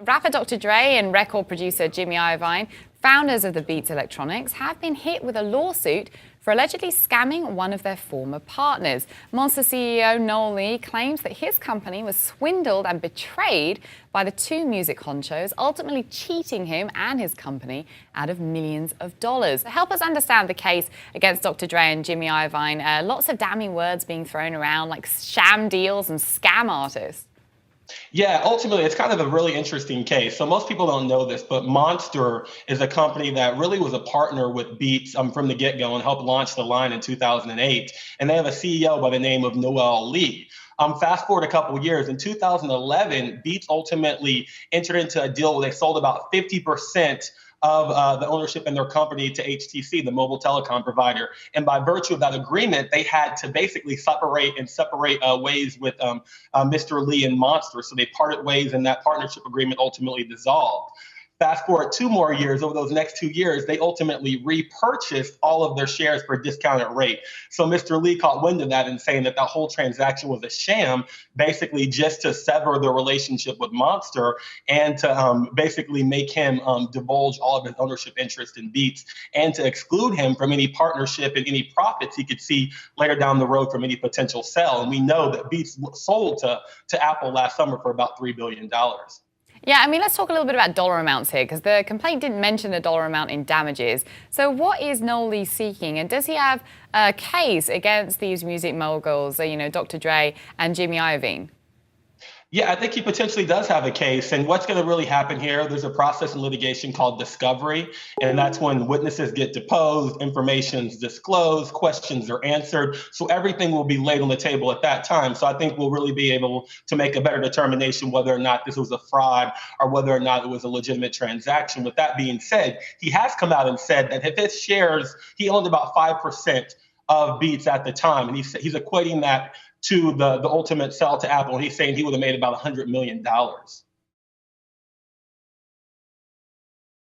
Rapper Dr. Dre and record producer Jimmy Iovine, founders of the Beats Electronics, have been hit with a lawsuit for allegedly scamming one of their former partners. Monster CEO Noel Lee claims that his company was swindled and betrayed by the two music honchos, ultimately cheating him and his company out of millions of dollars. To help us understand the case against Dr. Dre and Jimmy Iovine, lots of damning words being thrown around like sham deals and scam artists. Yeah, ultimately, it's kind of a really interesting case. So most people don't know this, but Monster is a company that really was a partner with Beats from the get-go and helped launch the line in 2008. And they have a CEO by the name of Noel Lee. Fast forward a couple of years, in 2011, Beats ultimately entered into a deal where they sold about 50% of the ownership in their company to HTC, the mobile telecom provider. And by virtue of that agreement, they had to basically separate ways with Mr. Lee and Monster. So they parted ways, and that partnership agreement ultimately dissolved. Fast forward 2 more years, over those next 2 years, they ultimately repurchased all of their shares for a discounted rate. So Mr. Lee caught wind of that and saying that that whole transaction was a sham, basically just to sever the relationship with Monster and to basically make him divulge all of his ownership interest in Beats and to exclude him from any partnership and any profits he could see later down the road from any potential sale. And we know that Beats sold to Apple last summer for about $3 billion. Yeah, I mean, let's talk a little bit about dollar amounts here, because the complaint didn't mention a dollar amount in damages. So what is Noel Lee seeking, and does he have a case against these music moguls, Dr. Dre and Jimmy Iovine? Yeah, I think he potentially does have a case. And what's going to really happen here, there's a process in litigation called discovery. And that's when witnesses get deposed, information's disclosed, questions are answered. So everything will be laid on the table at that time. So I think we'll really be able to make a better determination whether or not this was a fraud or whether or not it was a legitimate transaction. With that being said, he has come out and said that if his shares, he owned about 5% of Beats at the time. And he's equating that to the ultimate sell to Apple. And he's saying he would have made about $100 million.